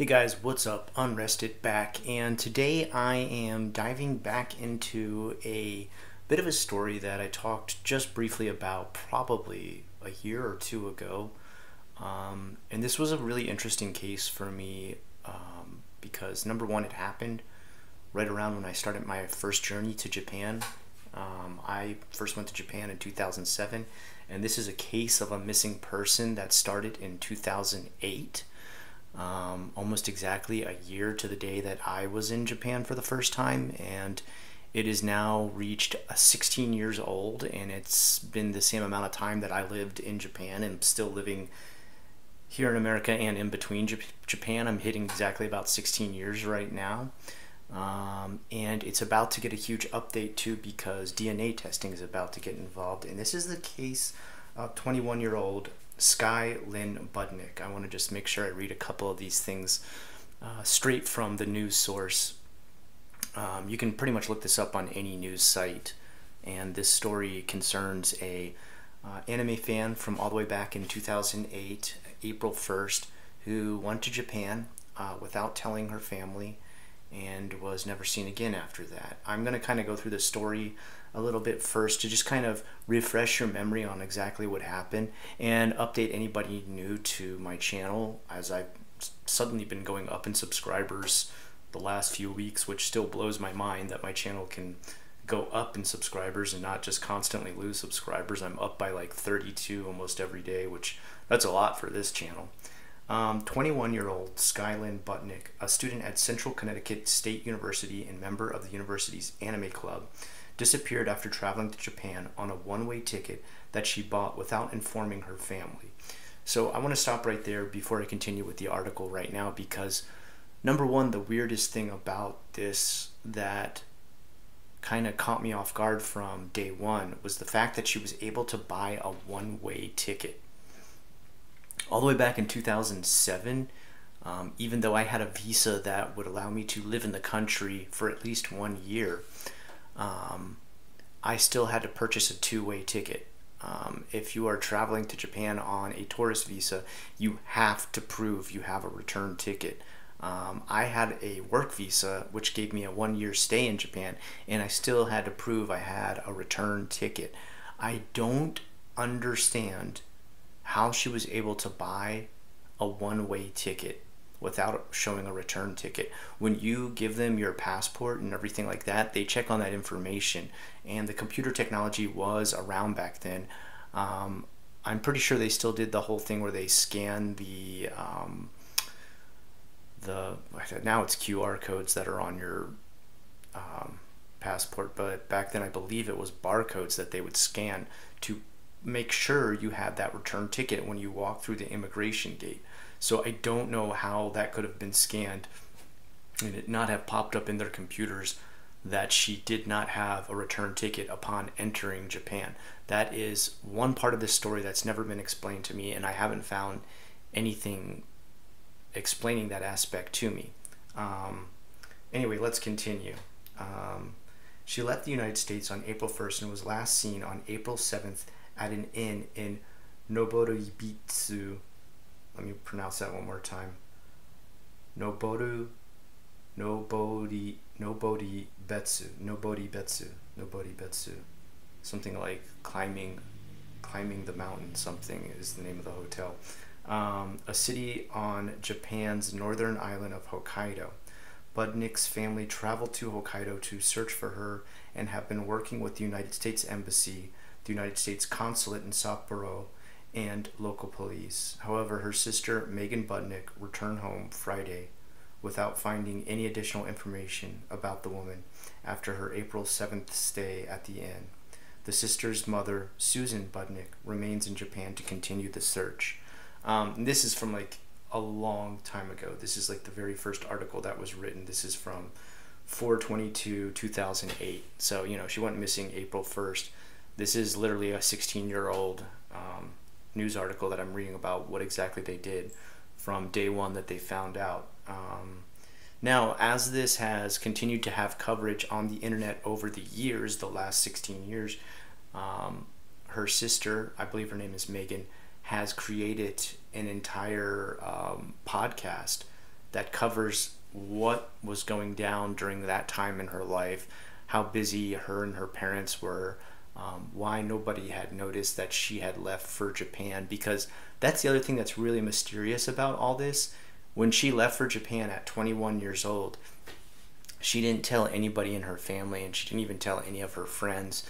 Hey guys, what's up? Unrested back, and today I am diving back into a bit of a story that I talked just briefly about probably a year or two ago. And this was a really interesting case for me because number one, it happened right around when I started my first journey to Japan. I first went to Japan in 2007, and this is a case of a missing person that started in 2008, almost exactly a year to the day that I was in Japan for the first time, and it is now reached 16 years old, and it's been the same amount of time that I lived in Japan and still living here in America and in between Japan. I'm hitting exactly about 16 years right now. And it's about to get a huge update too because DNA testing is about to get involved. And this is the case of 21-year-old Sky Lynn Budnick. I want to just make sure I read a couple of these things straight from the news source. You can pretty much look this up on any news site. And this story concerns a anime fan from all the way back in 2008, April 1st, who went to Japan without telling her family and was never seen again after that. I'm going to kind of go through the story a little bit first to just kind of refresh your memory on exactly what happened and update anybody new to my channel, as I've suddenly been going up in subscribers the last few weeks, which still blows my mind that my channel can go up in subscribers and not just constantly lose subscribers. I'm up by like 32 almost every day, which that's a lot for this channel. 21-year-old Sky Lynn Budnick, a student at Central Connecticut State University and member of the university's anime club, disappeared after traveling to Japan on a one-way ticket that she bought without informing her family. So I want to stop right there before I continue with the article right now, because number one, the weirdest thing about this that kind of caught me off guard from day one was the fact that she was able to buy a one-way ticket. All the way back in 2007, even though I had a visa that would allow me to live in the country for at least 1 year, I still had to purchase a two-way ticket. If you are traveling to Japan on a tourist visa, you have to prove you have a return ticket. I had a work visa, which gave me a 1 year stay in Japan, and I still had to prove I had a return ticket. I don't understand how she was able to buy a one-way ticket without showing a return ticket. When you give them your passport and everything like that, they check on that information, and the computer technology was around back then. I'm pretty sure they still did the whole thing where they scan the now it's QR codes that are on your passport, but back then I believe it was barcodes that they would scan to make sure you had that return ticket when you walk through the immigration gate. So I don't know how that could have been scanned and it not have popped up in their computers that she did not have a return ticket upon entering Japan. That is one part of this story that's never been explained to me, and I haven't found anything explaining that aspect to me. Anyway, let's continue. She left the United States on April 1st and was last seen on April 7th at an inn in Noboribitsu. Let me pronounce that one more time. Noboribetsu. Something like climbing the mountain, something is the name of the hotel. A city on Japan's northern island of Hokkaido. Budnick's family traveled to Hokkaido to search for her and have been working with the United States Embassy, the United States Consulate in Sapporo, and local police. However, her sister Megan Budnick returned home Friday without finding any additional information about the woman after her April 7th stay at the inn. The sister's mother, Susan Budnick, remains in Japan to continue the search. This is from like a long time ago. This is like the very first article that was written. This is from 4/22/2008. So, you know, she went missing April 1st. This is literally a 16-year-old news article that I'm reading about what exactly they did from day one that they found out. Now, as this has continued to have coverage on the internet over the years, the last 16 years, her sister, I believe her name is Megan, has created an entire podcast that covers what was going down during that time in her life, how busy her and her parents were, why nobody had noticed that she had left for Japan. Because that's the other thing that's really mysterious about all this. When she left for Japan at 21 years old, she didn't tell anybody in her family, and she didn't even tell any of her friends.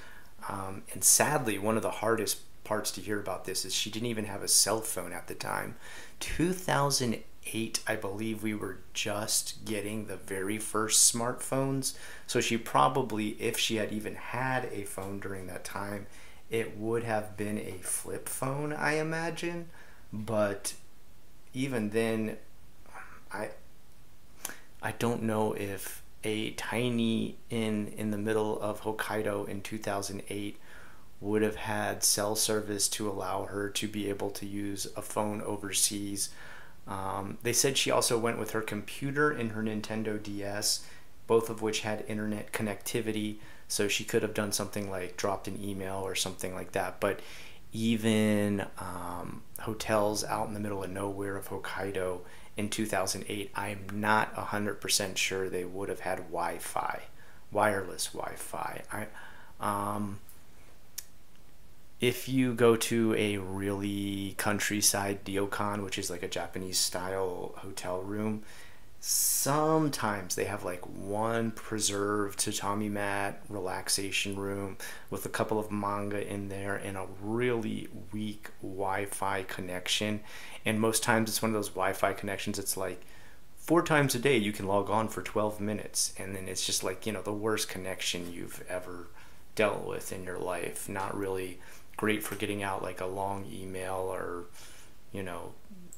And sadly, one of the hardest parts to hear about this is she didn't even have a cell phone at the time. 2008, I believe we were just getting the very first smartphones. So she probably, if she had even had a phone during that time, it would have been a flip phone, I imagine. But even then, I I don't know if a tiny inn in the middle of Hokkaido in 2008 would have had cell service to allow her to be able to use a phone overseas. They said she also went with her computer and her Nintendo DS, both of which had internet connectivity, so she could have done something like dropped an email or something like that. But even hotels out in the middle of nowhere of Hokkaido in 2008, I'm not 100% sure they would have had Wi-Fi, wireless Wi-Fi. If you go to a really countryside ryokan, which is like a Japanese style hotel room, sometimes they have like one preserved tatami mat relaxation room with a couple of manga in there and a really weak Wi-Fi connection. And most times it's one of those Wi-Fi connections, it's like 4 times a day you can log on for 12 minutes, and then it's just like, the worst connection you've ever dealt with in your life. Not really great for getting out like a long email or,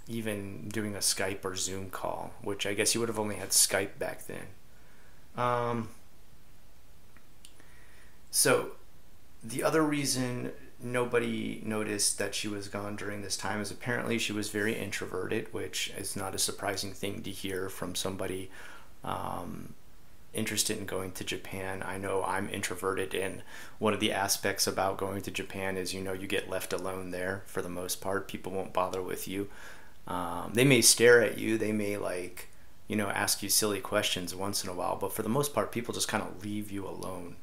even doing a Skype or Zoom call, which I guess you would have only had Skype back then. So the other reason nobody noticed that she was gone during this time is apparently she was very introverted, which is not a surprising thing to hear from somebody interested in going to Japan. I know I'm introverted, and one of the aspects about going to Japan is, you get left alone there for the most part. People won't bother with you. They may stare at you. They may ask you silly questions once in a while, but for the most part, people just kind of leave you alone.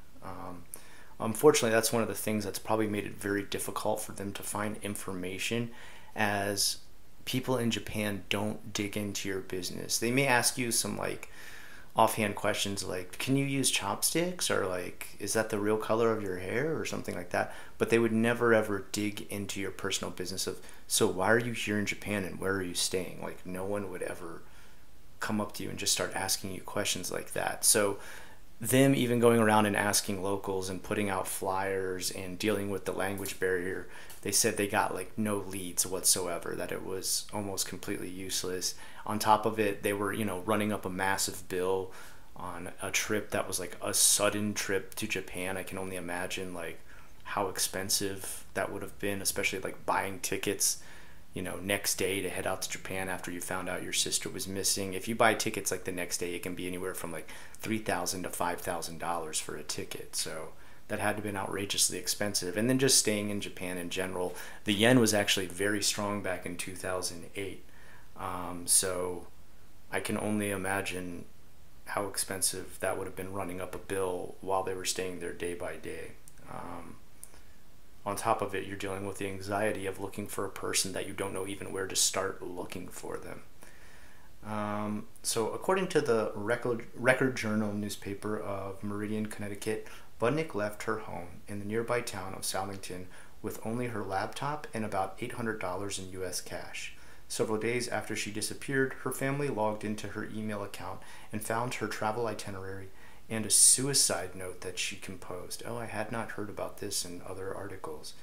Unfortunately, that's one of the things that's probably made it very difficult for them to find information, as people in Japan don't dig into your business. They may ask you some offhand questions like, can you use chopsticks, or is that the real color of your hair, or something like that, but they would never ever dig into your personal business of, so why are you here in Japan and where are you staying? No one would ever come up to you and just start asking you questions like that. So them even going around and asking locals and putting out flyers and dealing with the language barrier, they said they got no leads whatsoever, that it was almost completely useless. On top of it, they were running up a massive bill on a trip that was a sudden trip to Japan. I can only imagine how expensive that would have been, especially buying tickets next day to head out to Japan after you found out your sister was missing. If you buy tickets the next day, it can be anywhere from $3,000 to $5,000 for a ticket. So that had to have been outrageously expensive. And then just staying in Japan in general, the yen was actually very strong back in 2008. So I can only imagine how expensive that would have been, running up a bill while they were staying there day by day. On top of it, you're dealing with the anxiety of looking for a person that you don't know even where to start looking for them. So according to the Record Journal newspaper of Meridian, Connecticut, Budnick left her home in the nearby town of Southington with only her laptop and about $800 in U.S. cash. Several days after she disappeared, her family logged into her email account and found her travel itinerary and a suicide note that she composed. Oh, I had not heard about this in other articles,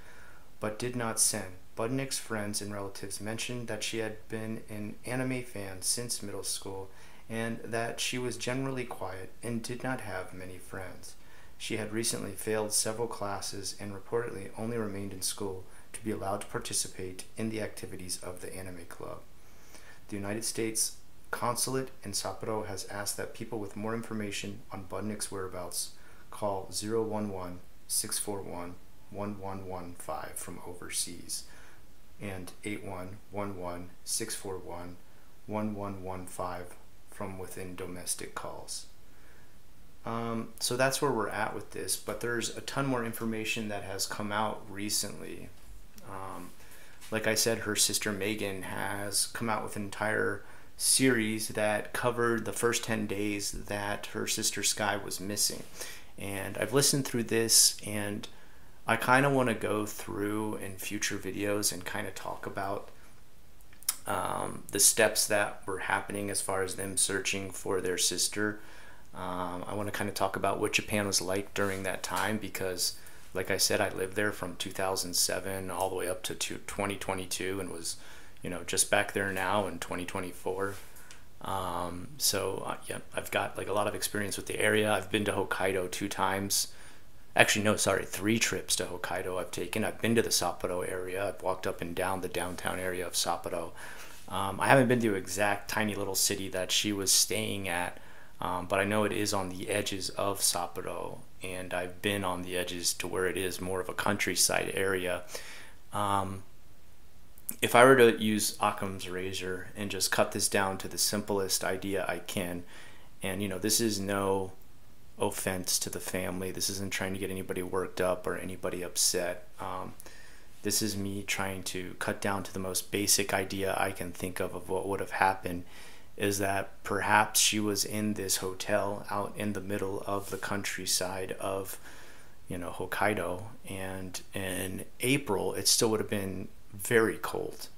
but did not send. Budnick's friends and relatives mentioned that she had been an anime fan since middle school and that she was generally quiet and did not have many friends. She had recently failed several classes and reportedly only remained in school to be allowed to participate in the activities of the anime club. The United States Consulate in Sapporo has asked that people with more information on Budnick's whereabouts call 011-641-1115 from overseas and 8111-641-1115 from within domestic calls. So that's where we're at with this, but there's a ton more information that has come out recently. Like I said, her sister Megan has come out with an entire series that covered the first 10 days that her sister Sky was missing. And I've listened through this, and I kind of want to go through in future videos and kind of talk about the steps that were happening as far as them searching for their sister. I want to kind of talk about what Japan was like during that time, because like I said, I lived there from 2007 all the way up to 2022 and was, you know, just back there now in 2024. Yeah, I've got like a lot of experience with the area. I've been to Hokkaido 2 times. Actually, no, sorry, 3 trips to Hokkaido I've taken. I've been to the Sapporo area. I've walked up and down the downtown area of Sapporo. I haven't been to the exact tiny little city that she was staying at, but I know it is on the edges of Sapporo, and I've been on the edges to where it is more of a countryside area. If I were to use Occam's razor and just cut this down to the simplest idea I can, and you know, this is no offense to the family, this isn't trying to get anybody worked up or anybody upset. This is me trying to cut down to the most basic idea I can think of what would have happened, is that perhaps she was in this hotel out in the middle of the countryside of, you know, Hokkaido, and in April it still would have been very cold.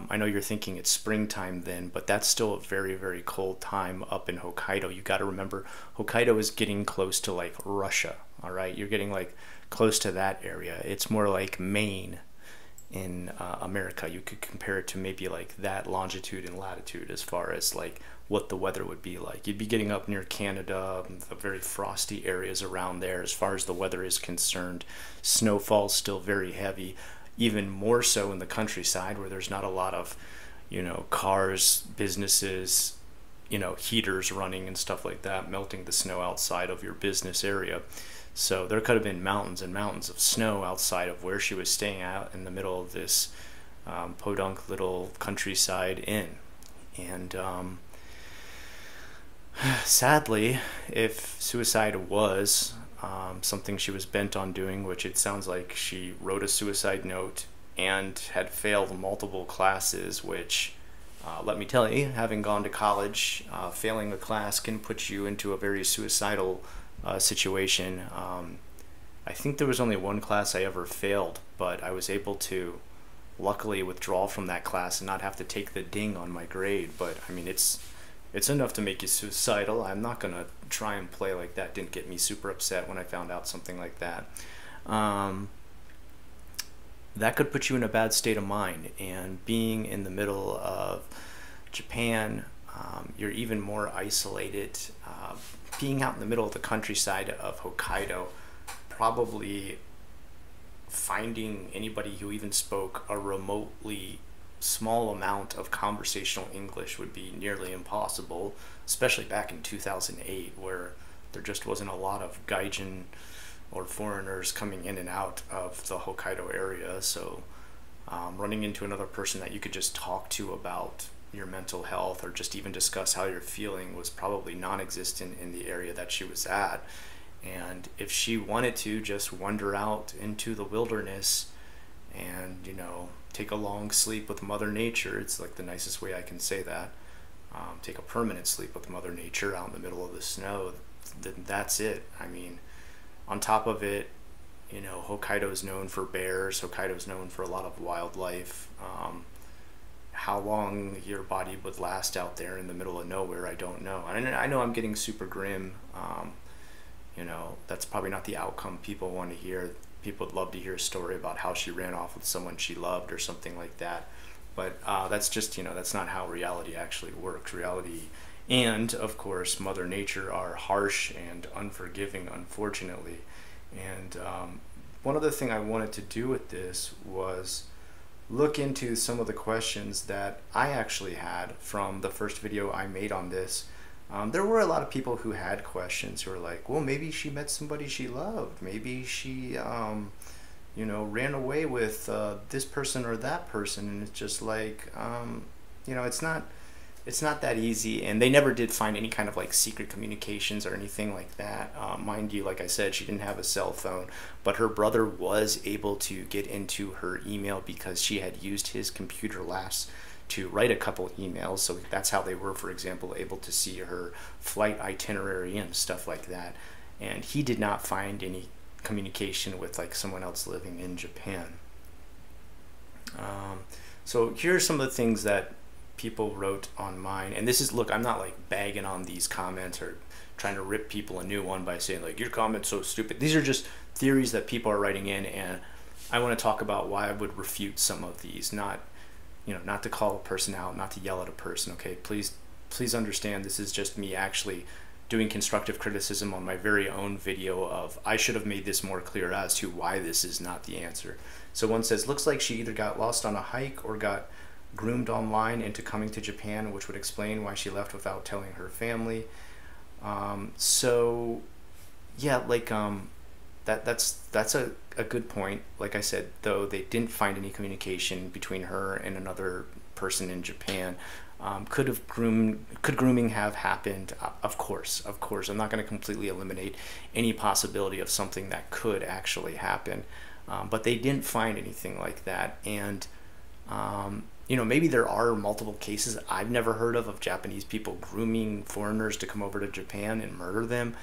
I know you're thinking it's springtime then, but that's still a very, very cold time up in Hokkaido. You got to remember, Hokkaido is getting close to like Russia, all right? You're getting like close to that area. It's more like Maine in America. You could compare it to maybe like that longitude and latitude as far as like what the weather would be like. You'd be getting up near Canada, the very frosty areas around there as far as the weather is concerned. Snowfall's still very heavy, even more so in the countryside where there's not a lot of, you know, cars, businesses, you know, heaters running and stuff like that, melting the snow outside of your business area. So there could have been mountains and mountains of snow outside of where she was staying out in the middle of this podunk little countryside inn. And sadly, if suicide was something she was bent on doing, which it sounds like she wrote a suicide note and had failed multiple classes, which let me tell you, having gone to college, failing a class can put you into a very suicidal situation. I think there was only one class I ever failed, but I was able to luckily withdraw from that class and not have to take the ding on my grade. But I mean, it's enough to make you suicidal. I'm not gonna try and play like that. Didn't get me super upset when I found out something like that. That could put you in a bad state of mind, and being in the middle of Japan, you're even more isolated. Being out in the middle of the countryside of Hokkaido, probably finding anybody who even spoke a remotely small amount of conversational English would be nearly impossible, especially back in 2008, where there just wasn't a lot of gaijin or foreigners coming in and out of the Hokkaido area. So running into another person that you could just talk to about your mental health or just even discuss how you're feeling was probably non-existent in the area that she was at. And if she wanted to just wander out into the wilderness and, you know, take a long sleep with Mother Nature, it's like the nicest way I can say that, take a permanent sleep with Mother Nature out in the middle of the snow, then that's it. I mean, on top of it, you know, Hokkaido is known for bears. Hokkaido is known for a lot of wildlife. How long your body would last out there in the middle of nowhere, I don't know. And I know I'm getting super grim. You know, that's probably not the outcome people want to hear. People would love to hear a story about how she ran off with someone she loved or something like that. But that's just, you know, that's not how reality actually works. Reality and, of course, Mother Nature are harsh and unforgiving, unfortunately. And one other thing I wanted to do with this was look into some of the questions that I actually had from the first video I made on this. There were a lot of people who had questions who were like, well, maybe she met somebody she loved. Maybe she, you know, ran away with this person or that person. And it's just like, you know, it's not it's not that easy, and they never did find any kind of like secret communications or anything like that. Mind you, like I said, she didn't have a cell phone, but her brother was able to get into her email because she had used his computer last to write a couple emails. So that's how they were, for example, able to see her flight itinerary and stuff like that. And he did not find any communication with like someone else living in Japan. So here are some of the things that people wrote on mine, and this is, look, I'm not like bagging on these comments or trying to rip people a new one by saying like your comment's so stupid. These are just theories that people are writing in, and I want to talk about why I would refute some of these. Not, you know, not to call a person out, not to yell at a person. Okay, please understand this is just me actually doing constructive criticism on my very own video of I should have made this more clear as to why this is not the answer. So one says, looks like she either got lost on a hike or got groomed online into coming to Japan, which would explain why she left without telling her family. So yeah, like that's a good point. Like I said, though, they didn't find any communication between her and another person in Japan. Could grooming have happened? Of course. I'm not going to completely eliminate any possibility of something that could actually happen, but they didn't find anything like that. And you know, maybe there are multiple cases I've never heard of Japanese people grooming foreigners to come over to Japan and murder them,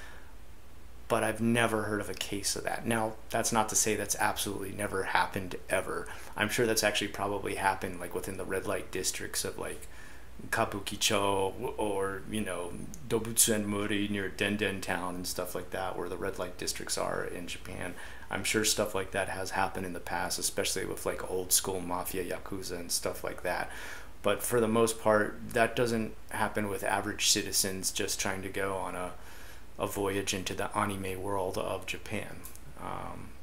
but I've never heard of a case of that. Now, that's not to say that's absolutely never happened ever. I'm sure that's actually probably happened like within the red light districts of like Kabukicho or, you know, Dobutsu-en-Muri near Denden town and stuff like that, where the red light districts are in Japan. I'm sure stuff like that has happened in the past, especially with like old school mafia, yakuza and stuff like that. But for the most part, that doesn't happen with average citizens just trying to go on a voyage into the anime world of Japan.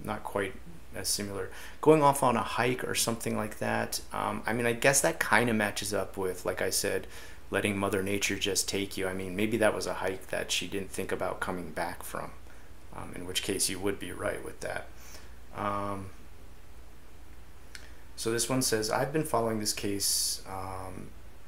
Not quite as similar. Going off on a hike or something like that, I mean, I guess that kind of matches up with, like I said, letting Mother Nature just take you. I mean, maybe that was a hike that she didn't think about coming back from, in which case you would be right with that. So this one says, I've been following this case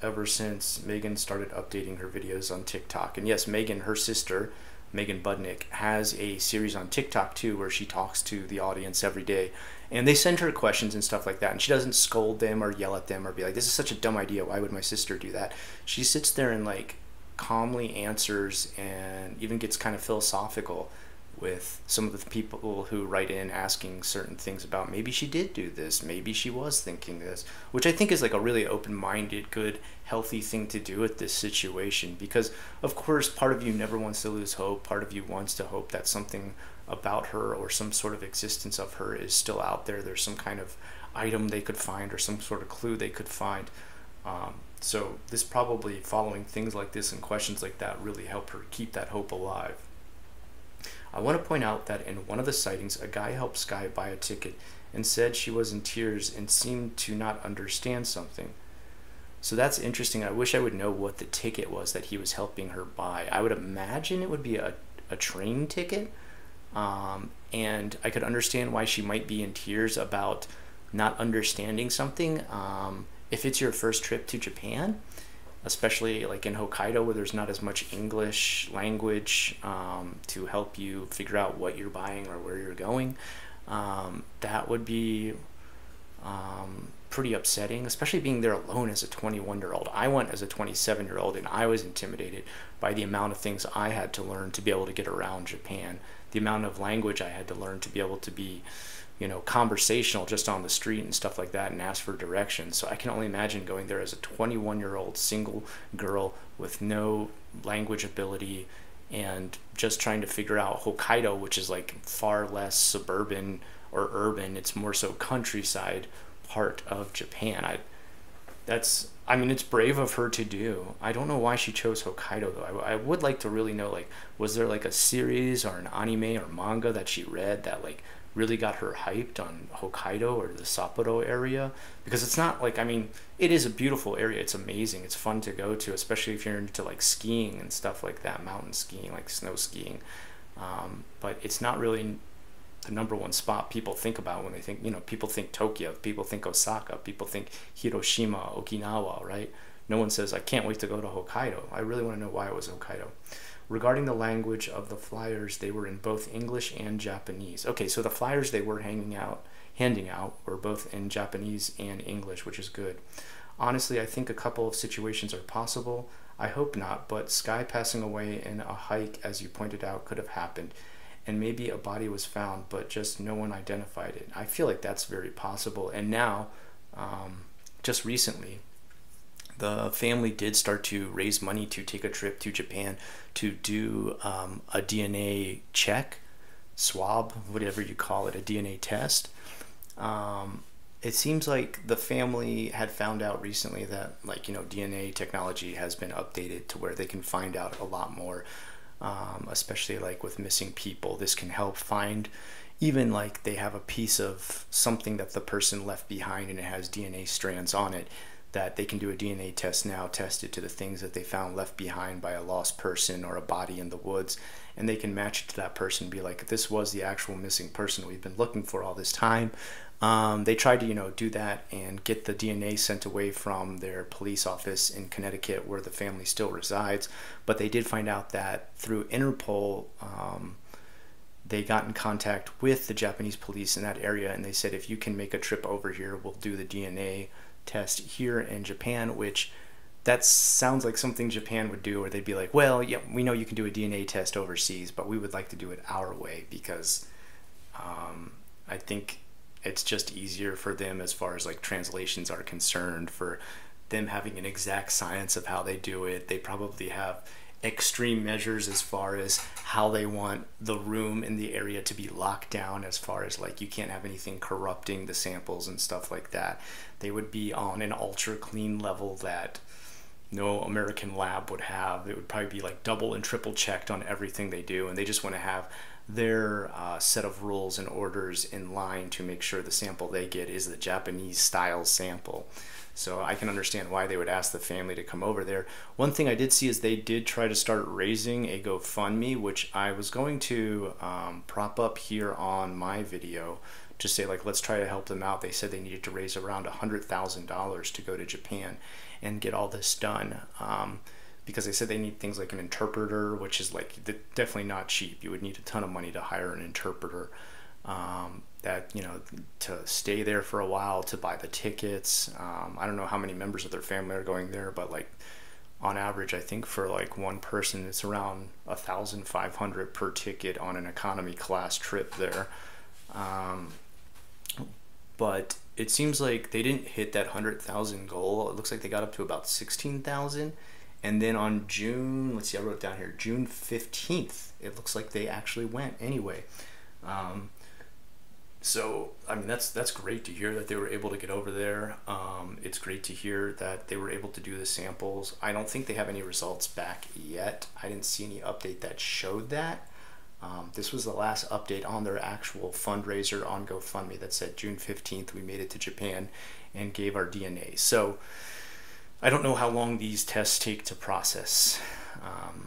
ever since Megan started updating her videos on TikTok. And yes, Megan, her sister, Megan Budnick, has a series on TikTok too where she talks to the audience every day, and they send her questions and stuff like that, and she doesn't scold them or yell at them or be like, this is such a dumb idea, why would my sister do that? She sits there and like calmly answers and even gets kind of philosophical with some of the people who write in asking certain things about maybe she did do this, maybe she was thinking this, which I think is like a really open-minded, good, healthy thing to do with this situation, because of course part of you never wants to lose hope. Part of you wants to hope that something about her or some sort of existence of her is still out there. There's some kind of item they could find or some sort of clue they could find. So this probably, following things like this and questions like that, really help her keep that hope alive. I want to point out that in one of the sightings, a guy helped Sky buy a ticket and said she was in tears and seemed to not understand something. So that's interesting. I wish I would know what the ticket was that he was helping her buy. I would imagine it would be a train ticket, and I could understand why she might be in tears about not understanding something. If it's your first trip to Japan, especially like in Hokkaido where there's not as much English language to help you figure out what you're buying or where you're going, that would be pretty upsetting, especially being there alone as a 21-year-old. I went as a 27-year-old and I was intimidated by the amount of things I had to learn to be able to get around Japan, the amount of language I had to learn to be able to be, you know, conversational just on the street and stuff like that and ask for directions. So I can only imagine going there as a 21-year-old single girl with no language ability and just trying to figure out Hokkaido, which is like far less suburban or urban. It's more so countryside part of Japan. I mean, it's brave of her to do. I don't know why she chose Hokkaido though. I would like to really know, like, was there like a series or an anime or manga that she read that like really got her hyped on Hokkaido or the Sapporo area? Because it's not like, I mean, it is a beautiful area. It's amazing. It's fun to go to, especially if you're into like skiing and stuff like that, mountain skiing, like snow skiing. But it's not really the number one spot people think about when they think, you know, people think Tokyo, people think Osaka, people think Hiroshima, Okinawa, right? no one says, I can't wait to go to Hokkaido. I really want to know why it was Hokkaido. Regarding the language of the flyers, they were in both English and Japanese. Okay, so the flyers they were handing out were both in Japanese and English, which is good. Honestly, I think a couple of situations are possible. I hope not, but Sky passing away in a hike, as you pointed out, could have happened. And maybe a body was found, but just no one identified it. I feel like that's very possible. And now, just recently, the family did start to raise money to take a trip to Japan to do a DNA check, swab, whatever you call it, a DNA test. It seems like the family had found out recently that, like, you know, DNA technology has been updated to where they can find out a lot more, especially like with missing people. This can help find, even like they have a piece of something that the person left behind and it has DNA strands on it, that they can do a DNA test now, test it to the things that they found left behind by a lost person or a body in the woods, and they can match it to that person and be like, this was the actual missing person we've been looking for all this time. They tried to, you know, do that and get the DNA sent away from their police office in Connecticut where the family still resides, but they did find out that through Interpol, they got in contact with the Japanese police in that area, and they said, if you can make a trip over here, we'll do the DNA test here in Japan, which that sounds like something Japan would do, where they'd be like, well, yeah, we know you can do a DNA test overseas, but we would like to do it our way, because I think it's just easier for them as far as like translations are concerned, for them having an exact science of how they do it. They probably have extreme measures as far as how they want the room in the area to be locked down, as far as like you can't have anything corrupting the samples and stuff like that. They would be on an ultra clean level that no American lab would have. It would probably be like double and triple checked on everything they do, and they just want to have their set of rules and orders in line to make sure the sample they get is the Japanese style sample. So I can understand why they would ask the family to come over there. One thing I did see is they did try to start raising a GoFundMe, which I was going to prop up here on my video to say, like, let's try to help them out. They said they needed to raise around $100,000 to go to Japan and get all this done, because they said they need things like an interpreter, which is like definitely not cheap. You would need a ton of money to hire an interpreter. That, you know, to stay there for a while, to buy the tickets. I don't know how many members of their family are going there, but like on average, I think for like one person, it's around $1,500 per ticket on an economy class trip there. But it seems like they didn't hit that 100,000 goal. It looks like they got up to about 16,000. And then on June, let's see, I wrote it down here, June 15th, it looks like they actually went anyway. So, I mean, that's great to hear that they were able to get over there. It's great to hear that they were able to do the samples. I don't think they have any results back yet. I didn't see any update that showed that. This was the last update on their actual fundraiser on GoFundMe that said June 15th we made it to Japan and gave our DNA. So I don't know how long these tests take to process.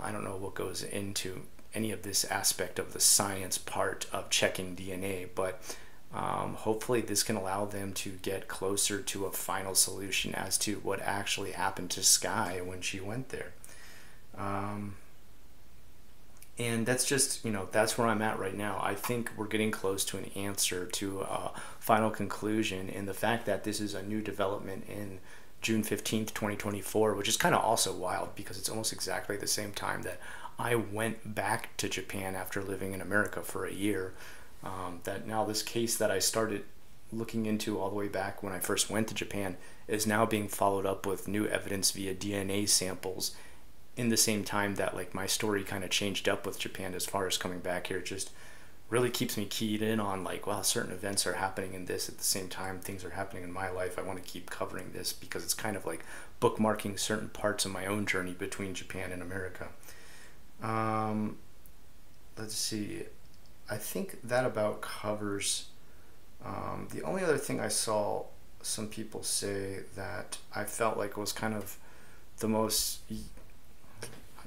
I don't know what goes into any of this aspect of the science part of checking DNA, but hopefully this can allow them to get closer to a final solution as to what actually happened to Sky when she went there. And that's just, you know, that's where I'm at right now. I think we're getting close to an answer, to a final conclusion, and the fact that this is a new development in June 15th, 2024, which is kind of also wild because it's almost exactly the same time that I went back to Japan after living in America for a year. That now this case that I started looking into all the way back when I first went to Japan is now being followed up with new evidence via DNA samples in the same time that, like, my story kind of changed up with Japan as far as coming back here. It just really keeps me keyed in on, like, well, certain events are happening in this at the same time things are happening in my life. I want to keep covering this because it's kind of like bookmarking certain parts of my own journey between Japan and America. Let's see. I think that about covers. The only other thing I saw some people say that I felt like was kind of the most,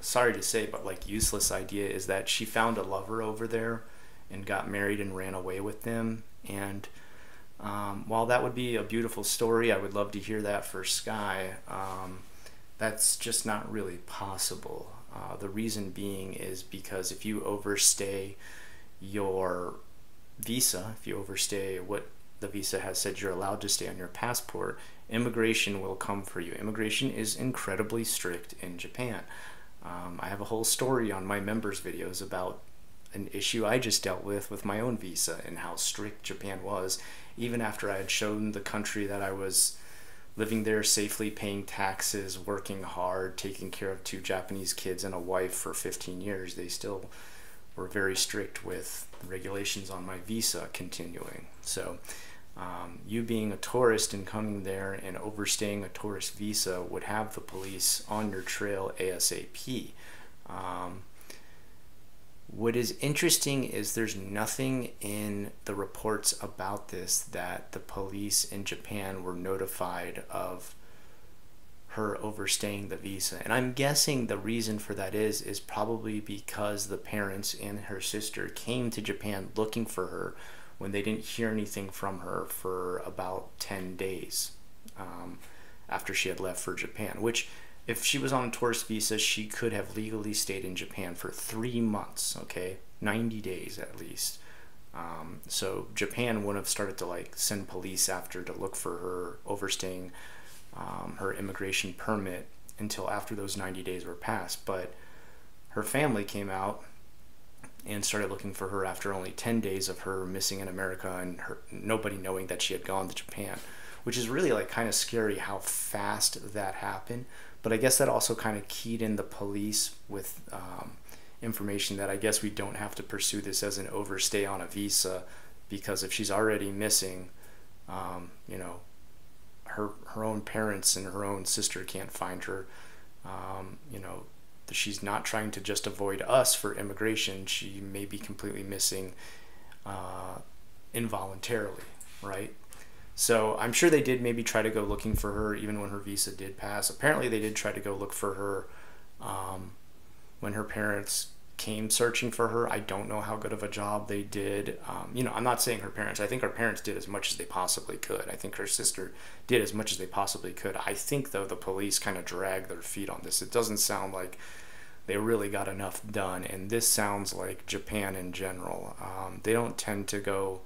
sorry to say, but like useless idea, is that she found a lover over there and got married and ran away with them. And while that would be a beautiful story, I would love to hear that for Sky. that's just not really possible. The reason being is because if you overstay your visa, if you overstay what the visa has said you're allowed to stay on your passport, immigration will come for you. Immigration is incredibly strict in Japan. I have a whole story on my members videos about an issue I just dealt with my own visa and how strict Japan was, even after I had shown the country that I was living there safely, paying taxes, working hard, taking care of 2 Japanese kids and a wife for 15 years. They still were very strict with regulations on my visa continuing. So you being a tourist and coming there and overstaying a tourist visa would have the police on your trail ASAP. What is interesting is there's nothing in the reports about this that the police in Japan were notified of her overstaying the visa. And I'm guessing the reason for that is probably because the parents and her sister came to Japan looking for her when they didn't hear anything from her for about 10 days after she had left for Japan, which if she was on a tourist visa, she could have legally stayed in Japan for 3 months, okay? 90 days at least. So Japan wouldn't have started to like send police after to look for her overstaying her immigration permit until after those 90 days were passed. But her family came out and started looking for her after only 10 days of her missing in America and nobody knowing that she had gone to Japan, which is really like kind of scary how fast that happened. But I guess that also kind of keyed in the police with information that I guess we don't have to pursue this as an overstay on a visa, because if she's already missing, you know, her own parents and her own sister can't find her. You know, she's not trying to just avoid us for immigration. She may be completely missing involuntarily, right? So I'm sure they did maybe try to go looking for her even when her visa did pass. Apparently they did try to go look for her when her parents came searching for her. I don't know how good of a job they did. You know, I'm not saying her parents. I think her parents did as much as they possibly could. I think her sister did as much as they possibly could. I think, though, the police kind of dragged their feet on this. It doesn't sound like they really got enough done. And this sounds like Japan in general. They don't tend to go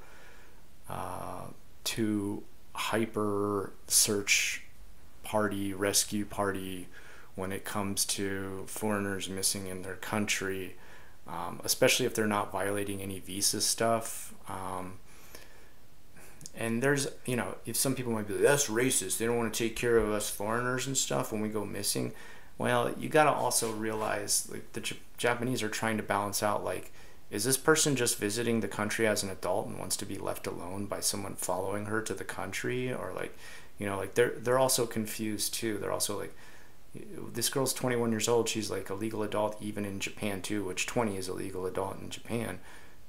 to hyper search party, rescue party when it comes to foreigners missing in their country, especially if they're not violating any visa stuff. And there's, you know, if some people might be like, that's racist, they don't want to take care of us foreigners and stuff when we go missing. Well, you got to also realize, like, the Japanese are trying to balance out, like, is this person just visiting the country as an adult and wants to be left alone by someone following her to the country? Or, like, you know, like, they're also confused too. They're also like, this girl's 21 years old. She's like a legal adult even in Japan too, which 20 is a legal adult in Japan.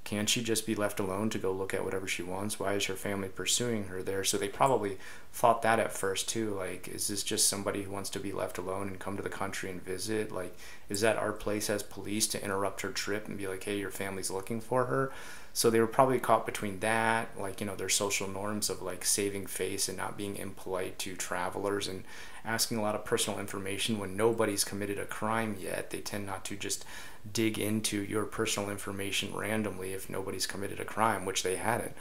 Can't she just be left alone to go look at whatever she wants? Why is her family pursuing her there? So they probably thought that at first too. Like, is this just somebody who wants to be left alone and come to the country and visit? Like, is that our place as police to interrupt her trip and be like, hey, your family's looking for her? So they were probably caught between that, like, you know, their social norms of like saving face and not being impolite to travelers and asking a lot of personal information when nobody's committed a crime yet. They tend not to just dig into your personal information randomly if nobody's committed a crime, which they hadn't.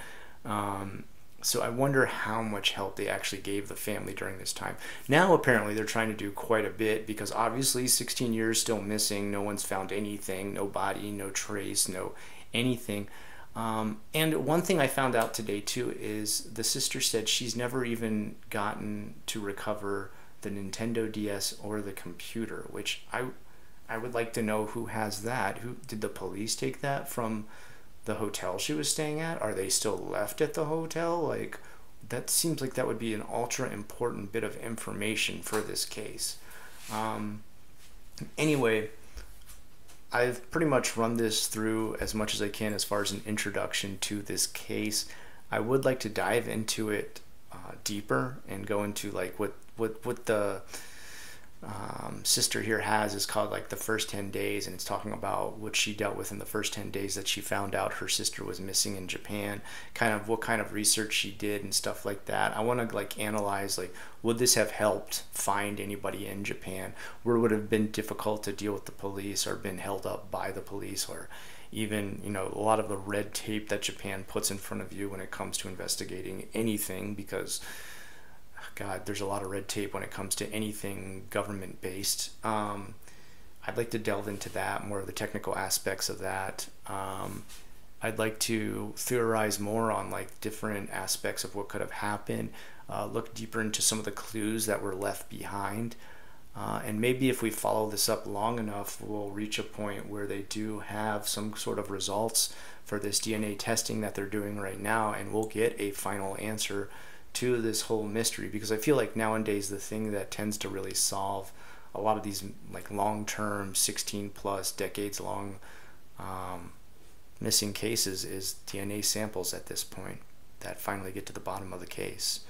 So I wonder how much help they actually gave the family during this time. Now apparently they're trying to do quite a bit, because obviously 16 years still missing, no one's found anything, no body, no trace, no anything. And one thing I found out today too is the sister said she's never even gotten to recover the Nintendo DS or the computer, which I would like to know who has that. Who did the police take that from the hotel she was staying at? Are they still left at the hotel? Like, that seems like that would be an ultra important bit of information for this case. Anyway, I've pretty much run this through as much as I can as far as an introduction to this case. I would like to dive into it deeper and go into like what the sister here has is called like The First 10 Days, and it's talking about what she dealt with in the first 10 days that she found out her sister was missing in Japan, kind of what kind of research she did and stuff like that. I want to like analyze, like, would this have helped find anybody in Japan, where it would have been difficult to deal with the police or been held up by the police, or even, you know, a lot of the red tape that Japan puts in front of you when it comes to investigating anything, because God, there's a lot of red tape when it comes to anything government based. I'd like to delve into that, more of the technical aspects of that. I'd like to theorize more on like different aspects of what could have happened, look deeper into some of the clues that were left behind. And maybe if we follow this up long enough, we'll reach a point where they do have some sort of results for this DNA testing that they're doing right now, and we'll get a final answer to this whole mystery. Because I feel like nowadays the thing that tends to really solve a lot of these like long-term 16 plus decades long missing cases is DNA samples at this point that finally get to the bottom of the case.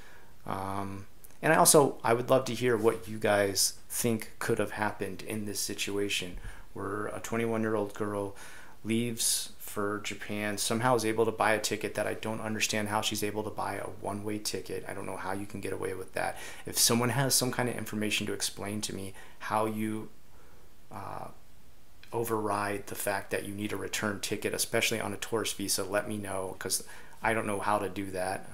And I would love to hear what you guys think could have happened in this situation, where a 21-year-old girl leaves for Japan, somehow is able to buy a ticket that I don't understand how she's able to buy a one-way ticket. I don't know how you can get away with that. If someone has some kind of information to explain to me how you override the fact that you need a return ticket, especially on a tourist visa, let me know, because I don't know how to do that.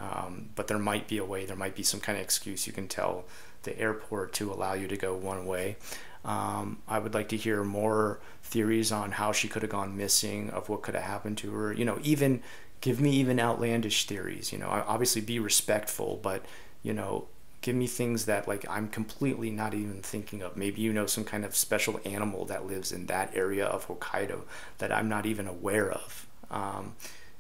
But there might be a way, there might be some kind of excuse you can tell the airport to allow you to go one way. I would like to hear more theories on how she could have gone missing, of what could have happened to her. You know, even give me even outlandish theories. You know, obviously be respectful, but, you know, give me things that like I'm completely not even thinking of. Maybe you know some kind of special animal that lives in that area of Hokkaido that I'm not even aware of.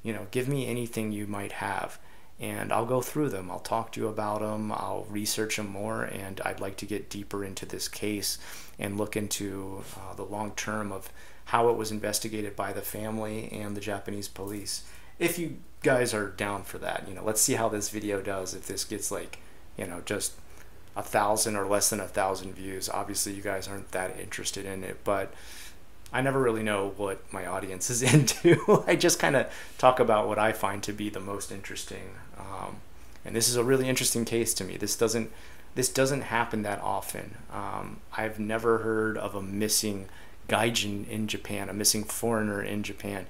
You know, give me anything you might have, and I'll go through them. I'll talk to you about them. I'll research them more, and I'd like to get deeper into this case and look into the long term of how it was investigated by the family and the Japanese police. If you guys are down for that, you know, let's see how this video does. If this gets like, you know, just 1,000 or less than 1,000 views, obviously you guys aren't that interested in it, but I never really know what my audience is into. I just kind of talk about what I find to be the most interesting. And this is a really interesting case to me. This doesn't happen that often. I've never heard of a missing gaijin in Japan, a missing foreigner in Japan,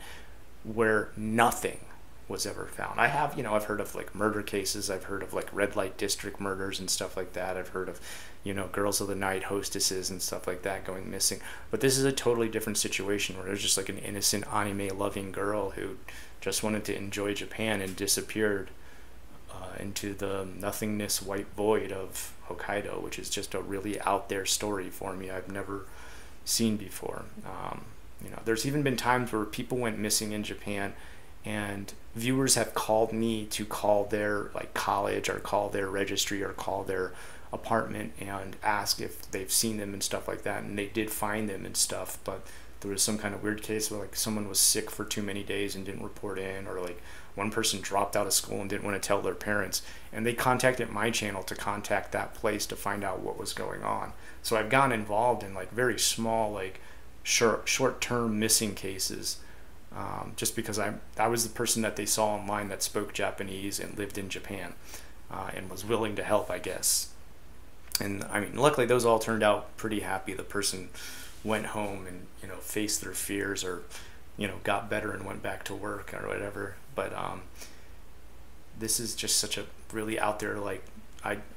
where nothing was ever found. I have, you know, I've heard of like murder cases. I've heard of like red light district murders and stuff like that. I've heard of, you know, girls of the night hostesses and stuff like that going missing. But this is a totally different situation where there's just like an innocent anime loving girl who just wanted to enjoy Japan and disappeared into the nothingness white void of Hokkaido, which is just a really out there story for me I've never seen before. You know, there's even been times where people went missing in Japan, and viewers have called me to call their like college or call their registry or call their apartment and ask if they've seen them and stuff like that, and they did find them and stuff, but there was some kind of weird case where like someone was sick for too many days and didn't report in, or like one person dropped out of school and didn't want to tell their parents, and they contacted my channel to contact that place to find out what was going on. So I've gotten involved in like very small, like short-term missing cases, just because I was the person that they saw online that spoke Japanese and lived in Japan, and was willing to help, I guess. And I mean, luckily those all turned out pretty happy. The person went home and, you know, faced their fears, or, you know, got better and went back to work or whatever. But this is just such a really out there, like,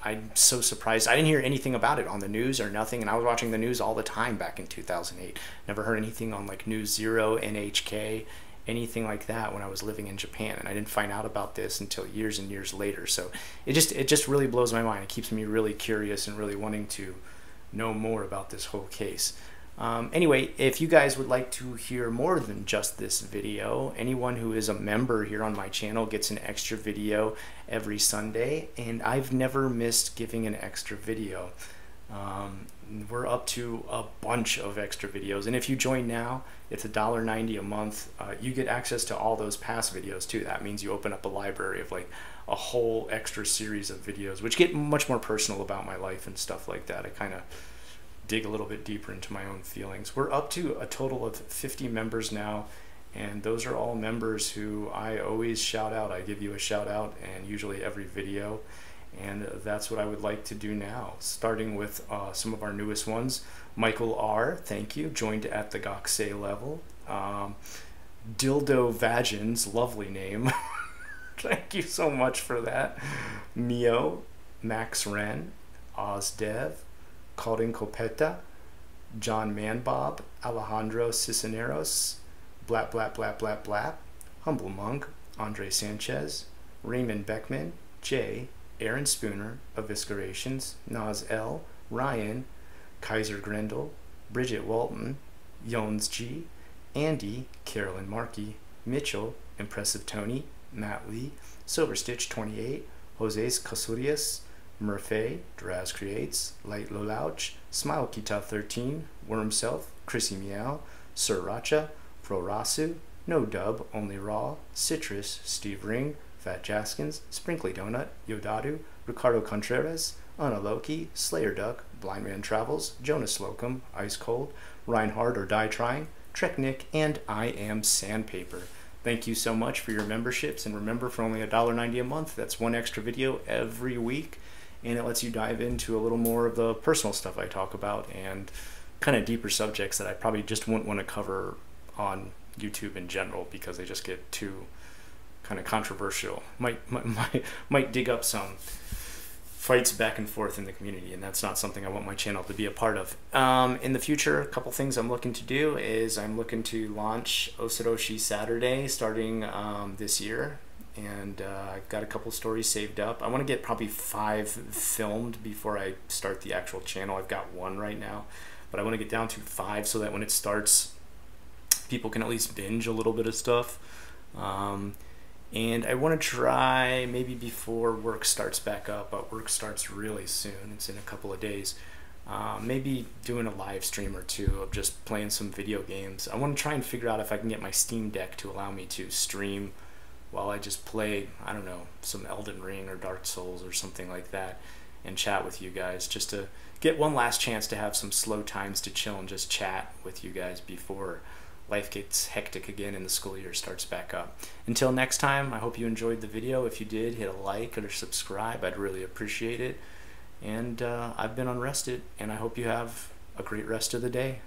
I'm so surprised. I didn't hear anything about it on the news or nothing, and I was watching the news all the time back in 2008. Never heard anything on like News Zero, NHK, anything like that when I was living in Japan, and I didn't find out about this until years and years later. So it just really blows my mind. It keeps me really curious and really wanting to know more about this whole case. Anyway, if you guys would like to hear more than just this video, anyone who is a member here on my channel gets an extra video every Sunday, and I've never missed giving an extra video. We're up to a bunch of extra videos, and if you join now, it's $1.90 a month. You get access to all those past videos too. That means you open up a library of like a whole extra series of videos, which get much more personal about my life and stuff like that. I kind of dig a little bit deeper into my own feelings. We're up to a total of 50 members now, and those are all members who I always shout out. I give you a shout out, and usually every video, and that's what I would like to do now, starting with some of our newest ones. Michael R, thank you, joined at the Goksei level. Dildo Vagins, lovely name. Thank you so much for that. Mio, Max Ren, Ozdev, Colin Copeta, John Manbob, Alejandro Cisneros, Blap Blap Blap Blap Blap, Humble Monk, Andre Sanchez, Raymond Beckman, Jay, Aaron Spooner, Eviscerations, Naz L, Ryan, Kaiser Grendel, Bridget Walton, Jones G, Andy, Carolyn Markey, Mitchell, Impressive Tony, Matt Lee, Silverstitch 28, Jose Casurias, Murphy, Draz Creates, Light Lolouch, Smile Kita 13, Wormself, Chrissy Meow, Sriracha, Prorasu, No Dub, Only Raw, Citrus, Steve Ring, Fat Jaskins, Sprinkly Donut, Yodadu, Ricardo Contreras, Anna Loki, Slayer Duck, Blind Man Travels, Jonas Slocum, Ice Cold, Reinhard or Die Trying, Trek Nick, and I Am Sandpaper. Thank you so much for your memberships, and remember, for only $1.90 a month, that's one extra video every week, and it lets you dive into a little more of the personal stuff I talk about and kind of deeper subjects that I probably just wouldn't want to cover on YouTube in general because they just get too kind of controversial. Might dig up some fights back and forth in the community, and that's not something I want my channel to be a part of. In the future, a couple things I'm looking to do is I'm looking to launch Osiroshi Saturday starting this year, and I've got a couple stories saved up. I want to get probably 5 filmed before I start the actual channel. I've got 1 right now, but I want to get down to 5 so that when it starts, people can at least binge a little bit of stuff. And I want to try, maybe before work starts back up, but work starts really soon, it's in a couple of days, maybe doing a live stream or 2 of just playing some video games. I want to try and figure out if I can get my Steam Deck to allow me to stream while I just play, I don't know, some Elden Ring or Dark Souls or something like that, and chat with you guys, just to get one last chance to have some slow times to chill and just chat with you guys before life gets hectic again and the school year starts back up. Until next time, I hope you enjoyed the video. If you did, hit a like or subscribe. I'd really appreciate it. And I've been Unrested, and I hope you have a great rest of the day.